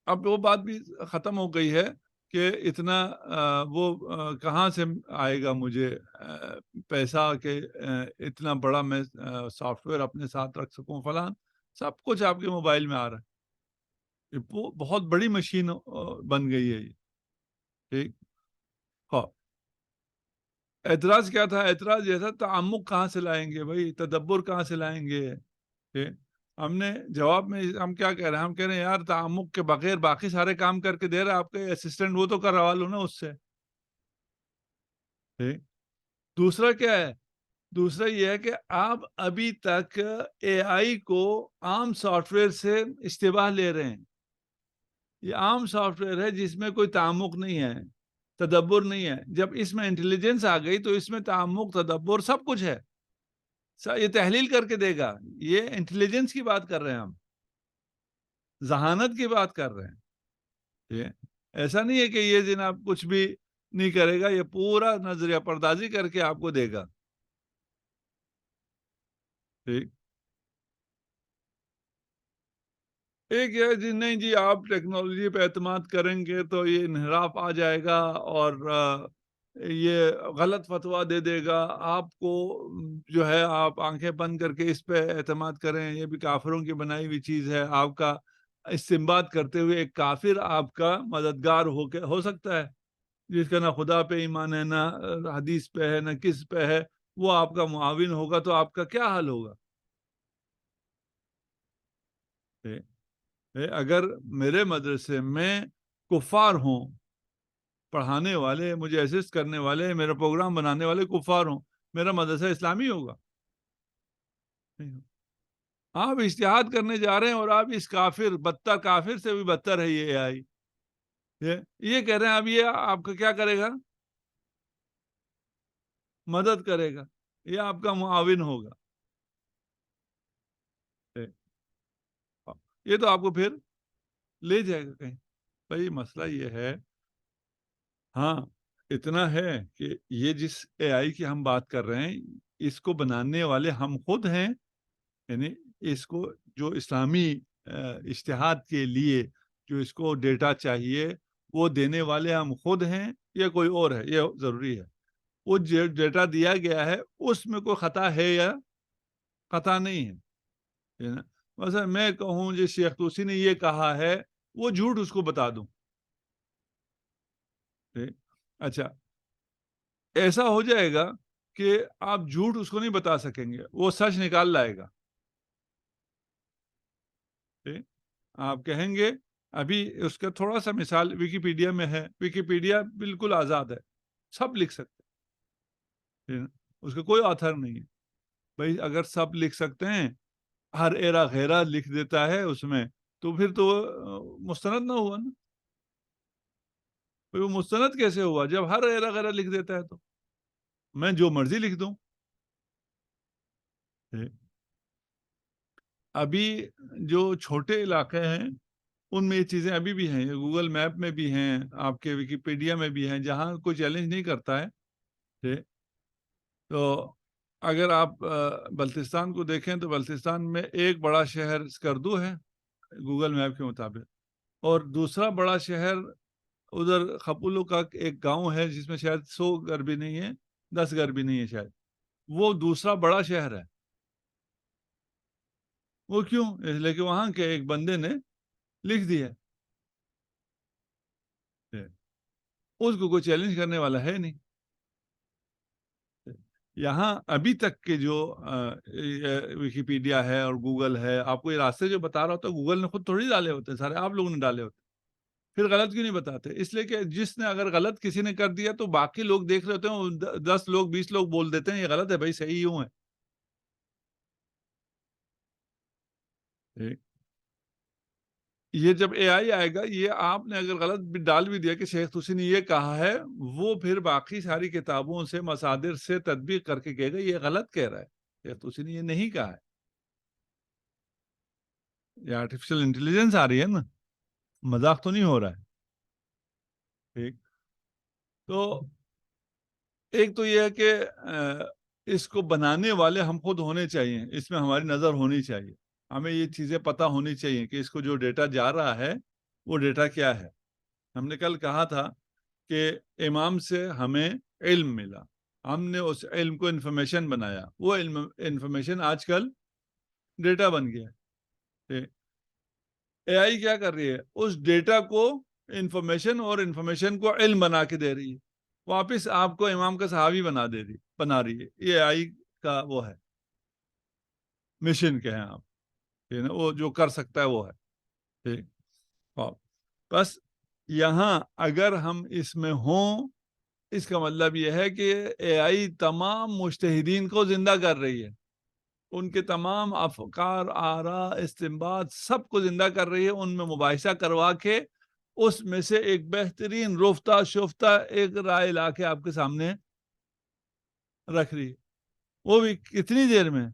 S1: اب وہ بات بھی ختم ہو گئی ہے کہ اتنا وہ کہاں سے آئے گا مجھے پیسہ کہ اتنا بڑا میں سافٹ ویئر اپنے ساتھ رکھ سکوں فلان، سب کچھ آپ کے موبائل میں آ رہا ہے، یہ بہت بڑی مشین بن گئی ہے یہ، ٹھیک؟ ہاں، اعتراض کیا تھا؟ اعتراض یہ تھا تعمق کہاں سے لائیں گے بھائی، تدبر کہاں سے لائیں گے؟ ہم نے جواب میں ہم کیا کہہ رہے ہیں؟ ہم کہہ رہے ہیں یار تعمق کے بغیر باقی سارے کام کر کے دے رہا ہے آپ کے اسسٹنٹ، وہ تو کروا لو نا اس سے۔ دوسرا کیا ہے؟ دوسرا یہ ہے کہ آپ ابھی تک اے آئی کو عام سافٹ ویئر سے اشتباہ لے رہے ہیں۔ یہ عام سافٹ ویئر ہے جس میں کوئی تعمق نہیں ہے، تدبر نہیں ہے۔ جب اس میں انٹیلیجنس آ گئی تو اس میں تعمق، تدبر سب کچھ ہے، یہ تحلیل کر کے دے گا۔ یہ انٹیلیجنس کی بات کر رہے ہیں ہم، ذہانت کی بات کر رہے ہیں۔ یہ ایسا نہیں ہے کہ یہ جناب کچھ بھی نہیں کرے گا، یہ پورا نظریہ پردازی کر کے آپ کو دے گا، ٹھیک؟ ایک یہ جی نہیں جی آپ ٹیکنالوجی پہ اعتماد کریں گے تو یہ انحراف آ جائے گا اور یہ غلط فتویٰ دے دے گا آپ کو، جو ہے آپ آنکھیں بند کر کے اس پہ اعتماد کریں، یہ بھی کافروں کی بنائی ہوئی چیز ہے۔ آپ کا استنباط کرتے ہوئے ایک کافر آپ کا مددگار ہو سکتا ہے، جس کا نہ خدا پہ ایمان ہے، نہ حدیث پہ ہے، نہ کس پہ ہے، وہ آپ کا معاون ہوگا تو آپ کا کیا حال ہوگا؟ اگر میرے مدرسے میں کفار ہوں، پڑھانے والے، مجھے اسسٹ کرنے والے، میرا پروگرام بنانے والے کفار ہوں، میرا مدرسہ اسلامی ہوگا؟ نہیں ہوگا۔ آپ اجتہاد کرنے جا رہے ہیں اور آپ اس کافر، بدتر کافر سے بھی بدتر ہے یہ AI، یہ کہہ رہے ہیں اب یہ آپ کا کیا کرے گا؟ مدد کرے گا، یہ آپ کا معاون ہوگا. یہ تو آپ کو پھر لے جائے گا کہیں. بھائی مسئلہ یہ ہے، ہاں اتنا ہے کہ یہ جس AI کی ہم بات کر رہے ہیں، اس کو بنانے والے ہم خود ہیں. یعنی اس کو جو اسلامی اجتہاد کے لیے جو اس کو ڈیٹا چاہیے وہ دینے والے ہم خود ہیں یا کوئی اور ہے، یہ ضروری ہے. وہ جو ڈیٹا دیا گیا ہے اس میں کوئی خطا ہے یا خطا نہیں ہے. مثلا میں کہوں جی شیخ توسی نے یہ کہا ہے، وہ جھوٹ اس کو بتا دوں. اچھا ایسا ہو جائے گا کہ آپ جھوٹ اس کو نہیں بتا سکیں گے، وہ سچ نکال لائے گا. آپ کہیں گے، ابھی اس کا تھوڑا سا مثال ویکیپیڈیا میں ہے. ویکیپیڈیا بالکل آزاد ہے، سب لکھ سکتے ہیں، اس کا کوئی آتھر نہیں ہے. بھائی اگر سب لکھ سکتے ہیں، ہر ایرا غیرہ لکھ دیتا ہے اس میں، تو پھر تو مستند نہ ہوا نا. وہ مستند کیسے ہوا جب ہر ایرا غیرہ لکھ دیتا ہے؟ تو میں جو مرضی لکھ دوں. ابھی جو چھوٹے علاقے ہیں ان میں یہ چیزیں ابھی بھی ہیں، گوگل میپ میں بھی ہیں، آپ کے ویکیپیڈیا میں بھی ہیں، جہاں کوئی چیلنج نہیں کرتا ہے. تو اگر آپ بلتستان کو دیکھیں تو بلتستان میں ایک بڑا شہر اسکردو ہے گوگل میپ کے مطابق، اور دوسرا بڑا شہر ادھر خپولو کا ایک گاؤں ہے جس میں شاید 100 گھر بھی نہیں ہے، 10 گھر بھی نہیں ہے شاید. وہ دوسرا بڑا شہر ہے. وہ کیوں؟ اس لیے کہ وہاں کے ایک بندے نے لکھ دیا. اس کو کوئی چیلنج کرنے والا ہے نہیں. یہاں ابھی تک کے جو ویکیپیڈیا ہے اور گوگل ہے، آپ کو یہ راستے جو بتا رہا ہوتا ہے گوگل نے خود تھوڑی ڈالے ہوتے ہیں، سارے آپ لوگوں نے ڈالے ہوتے. پھر غلط کیوں نہیں بتاتے؟ اس لیے کہ جس نے اگر غلط کسی نے کر دیا تو باقی لوگ دیکھ رہے ہوتے ہیں، 10 لوگ 20 لوگ بول دیتے ہیں یہ غلط ہے، بھائی صحیح یوں ہے. یہ جب AI آئے گا، یہ آپ نے اگر غلط بھی ڈال بھی دیا کہ شیخ توسی نے یہ کہا ہے، وہ پھر باقی ساری کتابوں سے مصادر سے تطبیق کر کے کہے گا یہ غلط کہہ رہا ہے، شیخ توسی نے یہ نہیں کہا ہے. یہ آرٹیفیشل انٹیلیجنس آ رہی ہے نا، مذاق تو نہیں ہو رہا ہے. ٹھیک. تو ایک تو یہ ہے کہ اس کو بنانے والے ہم خود ہونے چاہیے، اس میں ہماری نظر ہونی چاہیے، ہمیں یہ چیزیں پتہ ہونی چاہیے کہ اس کو جو ڈیٹا جا رہا ہے وہ ڈیٹا کیا ہے. ہم نے کل کہا تھا کہ امام سے ہمیں علم ملا، ہم نے اس علم کو انفارمیشن بنایا، وہ علم انفارمیشن آج کل ڈیٹا بن گیا. AI کیا کر رہی ہے؟ اس ڈیٹا کو انفارمیشن اور انفارمیشن کو علم بنا کے دے رہی ہے، واپس آپ کو امام کا صحابی بنا رہی ہے. یہ AI کا وہ ہے مشن، کہیں آپ وہ جو کر سکتا ہے وہ ہے. ٹھیک. بس یہاں اگر ہم اس میں ہوں، اس کا مطلب یہ ہے کہ AI تمام مجتہدین کو زندہ کر رہی ہے، ان کے تمام افکار، آراء، استنباط سب کو زندہ کر رہی ہے، ان میں مباحثہ کروا کے اس میں سے ایک بہترین رفتہ شفتہ ایک رائے لا کے آپ کے سامنے رکھ رہی ہے. وہ بھی کتنی دیر میں؟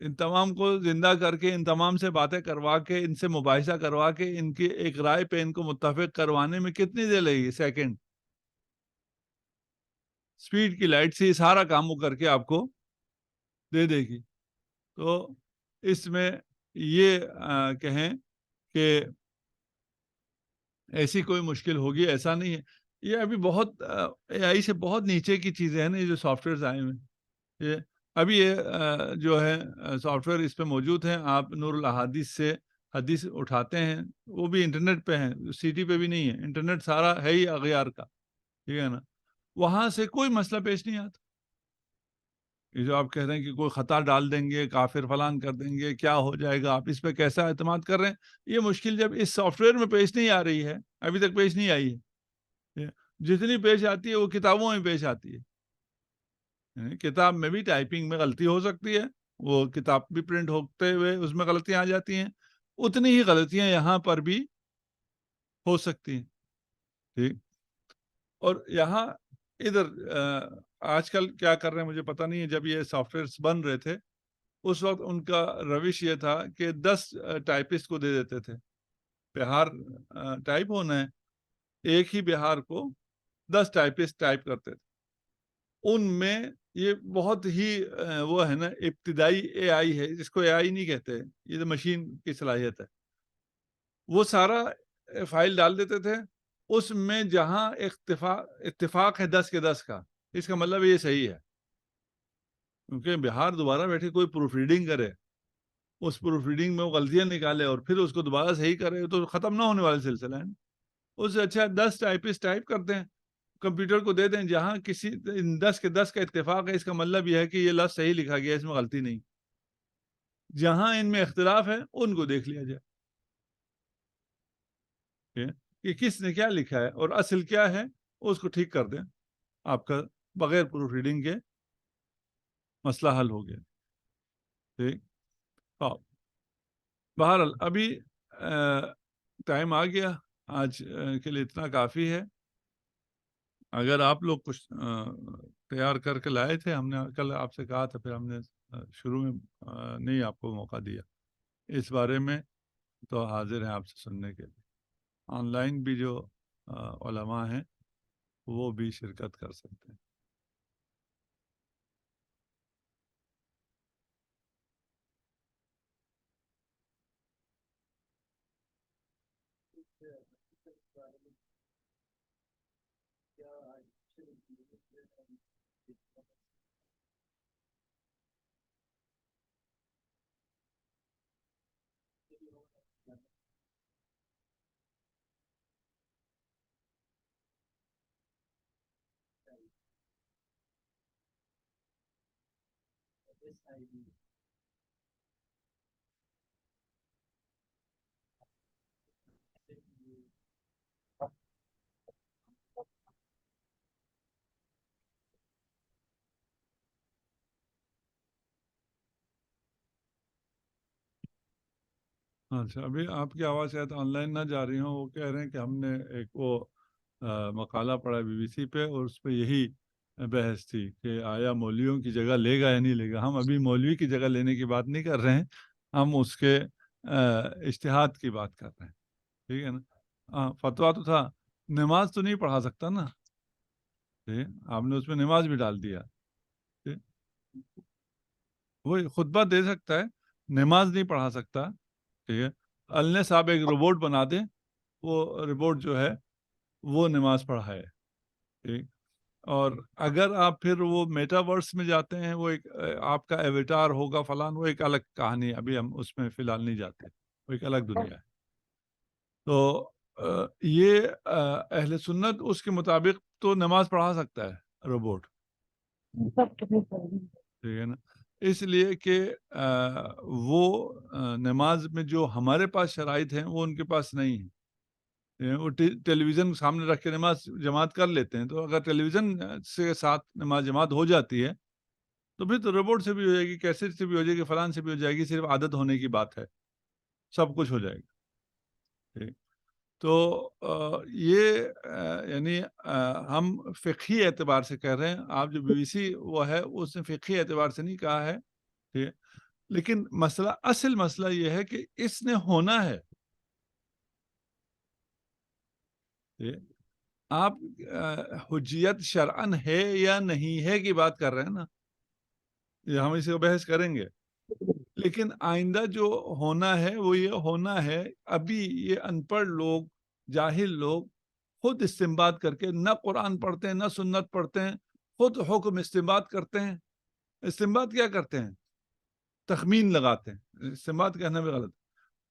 S1: ان تمام کو زندہ کر کے، ان تمام سے باتیں کروا کے، ان سے مباحثہ کروا کے، ان کی ایک رائے پہ ان کو متفق کروانے میں کتنی دیر لگے گی؟ سیکنڈ. سپیڈ کی لائٹ سے سارا کام وہ کر کے آپ کو دے دے گی. تو اس میں یہ کہیں کہ ایسی کوئی مشکل ہوگی ایسا نہیں ہے. یہ ابھی بہت AI سے بہت نیچے کی چیزیں ہیں نا، یہ جو سافٹ ویئرز آئے ہوئے ہیں. ابھی یہ جو ہے سافٹ ویئر اس پہ موجود ہیں، آپ نور الاحادیث سے حدیث اٹھاتے ہیں، وہ بھی انٹرنیٹ پہ ہیں، CD پہ بھی نہیں ہے، انٹرنیٹ سارا ہے ہی اغیار کا. ٹھیک ہے نا؟ وہاں سے کوئی مسئلہ پیش نہیں آتا. یہ جو آپ کہہ رہے ہیں کہ کوئی خطا ڈال دیں گے، کافر فلان کر دیں گے، کیا ہو جائے گا، آپ اس پہ کیسا اعتماد کر رہے ہیں؟ یہ مشکل جب اس سافٹ ویئر میں پیش نہیں آ رہی ہے، ابھی تک پیش نہیں آئی ہے. جتنی پیش آتی ہے وہ کتابوں میں پیش آتی ہے. کتاب میں بھی ٹائپنگ میں غلطی ہو سکتی ہے، وہ کتاب بھی پرنٹ ہوتے ہوئے اس میں غلطیاں آ جاتی ہیں، اتنی ہی غلطیاں یہاں پر بھی ہو سکتی ہیں. ٹھیک. اور یہاں ادھر آج کل کیا کر رہے ہیں مجھے پتہ نہیں ہے. جب یہ سافٹ ویئرس بن رہے تھے اس وقت ان کا روش یہ تھا کہ 10 ٹائپسٹ کو دے دیتے تھے. بہار ٹائپ ہونا ہے، ایک ہی بہار کو 10 ٹائپسٹ ٹائپ کرتے تھے. ان میں یہ بہت ہی وہ ہے نا ابتدائی اے آئی ہے، جس کو اے آئی نہیں کہتے، یہ تو مشین کی صلاحیت ہے. وہ سارا فائل ڈال دیتے تھے، اس میں جہاں اتفاق ہے 10 کے 10 کا، اس کا مطلب یہ صحیح ہے. کیونکہ بہار دوبارہ بیٹھے کوئی پروف ریڈنگ کرے، اس پروف ریڈنگ میں وہ غلطیاں نکالے اور پھر اس کو دوبارہ صحیح کرے تو ختم نہ ہونے والے سلسلہ ہے. اس سے اچھا 10 ٹائپسٹ ٹائپ کرتے ہیں، کمپیوٹر کو دے دیں، جہاں کسی 10 کے 10 کا اتفاق ہے، اس کا مطلب یہ ہے کہ یہ لفظ صحیح لکھا گیا، اس میں غلطی نہیں. جہاں ان میں اختلاف ہے ان کو دیکھ لیا جائے کہ کس نے کیا لکھا ہے اور اصل کیا ہے، اس کو ٹھیک کر دیں. آپ کا بغیر پروف ریڈنگ کے مسئلہ حل ہو گیا. ٹھیک. بہرحال ابھی ٹائم آ گیا، آج کے لیے اتنا کافی ہے. اگر آپ لوگ کچھ تیار کر کے لائے تھے، ہم نے کل آپ سے کہا تھا، پھر ہم نے شروع میں نہیں آپ کو موقع دیا اس بارے میں، تو حاضر ہیں آپ سے سننے کے لیے. آن لائن بھی جو علماء ہیں وہ بھی شرکت کر سکتے ہیں. اچھا، ابھی آپ کی آواز شاید آن لائن نہ جا رہی ہوں. وہ کہہ رہے ہیں کہ ہم نے ایک وہ مقالہ پڑھا BBC پہ، اور اس پہ یہی بحث تھی کہ آیا مولویوں کی جگہ لے گا یا نہیں لے گا. ہم ابھی مولوی کی جگہ لینے کی بات نہیں کر رہے ہیں، ہم اس کے اجتہاد کی بات کر رہے ہیں. ٹھیک ہے نا. فتویٰ تو تھا، نماز تو نہیں پڑھا سکتا نا. آپ نے اس میں نماز بھی ڈال دیا. وہ خطبہ دے سکتا ہے، نماز نہیں پڑھا سکتا. ٹھیک ہے. اللہ صاحب ایک روبوٹ بنا دیں، وہ روبوٹ جو ہے وہ نماز پڑھائے. ٹھیک. اور اگر آپ پھر وہ میٹاورس میں جاتے ہیں، وہ ایک آپ کا ایویٹار ہوگا فلان، وہ ایک الگ کہانی ہے، ابھی ہم اس میں فی الحال نہیں جاتے، وہ ایک الگ دنیا ہے. تو یہ اہل سنت اس کے مطابق تو نماز پڑھا سکتا ہے روبوٹ. ٹھیک ہے نا. اس لیے کہ وہ نماز میں جو ہمارے پاس شرائط ہیں وہ ان کے پاس نہیں ہیں. وہ ٹیلی ویژن سامنے رکھ کے نماز جماعت کر لیتے ہیں. تو اگر ٹیلی ویژن سے ساتھ نماز جماعت ہو جاتی ہے تو پھر تو روبوٹ سے بھی ہو جائے گی، کیسٹ سے بھی ہو جائے گی، فلان سے بھی ہو جائے گی. صرف عادت ہونے کی بات ہے، سب کچھ ہو جائے گا. ٹھیک. تو یہ یعنی ہم فقہی اعتبار سے کہہ رہے ہیں. آپ جو BBC وہ ہے اس نے فقہی اعتبار سے نہیں کہا ہے. ٹھیک. لیکن اصل مسئلہ یہ ہے کہ اس نے ہونا ہے. آپ حجیت شرعن ہے یا نہیں ہے کی بات کر رہے ہیں نا، یہ ہم اسے بحث کریں گے. لیکن آئندہ جو ہونا ہے وہ یہ ہونا ہے، ابھی یہ ان پڑھ لوگ، جاہل لوگ خود استنباط کر کے نہ قرآن پڑھتے ہیں نہ سنت پڑھتے ہیں، خود حکم استنباط کرتے ہیں. استنباط کیا کرتے ہیں؟ تخمین لگاتے ہیں. استنباط کہنا بھی غلط،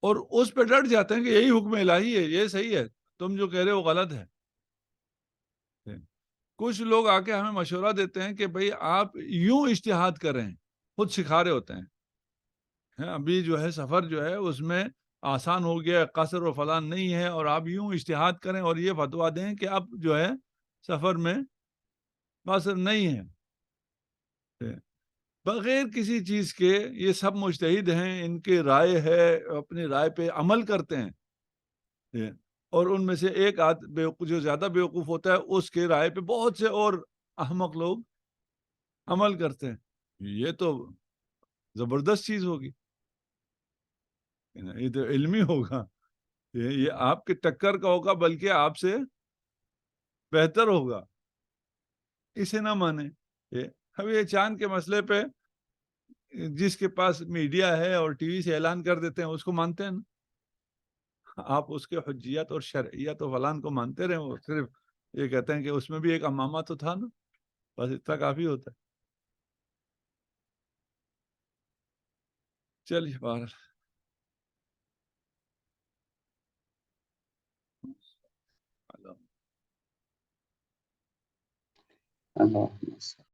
S1: اور اس پہ ڈٹ جاتے ہیں کہ یہی حکم الہی ہے، یہ صحیح ہے، تم جو کہہ رہے ہو وہ غلط ہے. کچھ لوگ آ کے ہمیں مشورہ دیتے ہیں کہ بھئی آپ یوں اجتہاد کریں، خود سکھا رہے ہوتے ہیں. ابھی جو ہے سفر جو ہے اس میں آسان ہو گیا، قصر و فلان نہیں ہے، اور آپ یوں اجتہاد کریں اور یہ فتویٰ دیں کہ اب جو ہے سفر میں قصر نہیں ہے. بغیر کسی چیز کے یہ سب مجتہد ہیں، ان کی رائے ہے، اپنی رائے پہ عمل کرتے ہیں. اور ان میں سے ایک بیوقوف جو زیادہ بیوقوف ہوتا ہے اس کے رائے پہ بہت سے اور احمق لوگ عمل کرتے ہیں. یہ تو زبردست چیز ہوگی، یہ تو علمی ہوگا، یہ آپ کے ٹکر کا ہوگا، بلکہ آپ سے بہتر ہوگا. اسے نہ مانے. اب یہ چاند کے مسئلے پہ جس کے پاس میڈیا ہے اور ٹی وی سے اعلان کر دیتے ہیں اس کو مانتے ہیں نا. آپ اس کے حجیت اور شرعیت و فلان کو مانتے رہے، وہ صرف یہ کہتے ہیں کہ اس میں بھی ایک امامہ تو تھا نا، بس اتنا کافی ہوتا ہے. چلیے بہرحال
S2: اللہ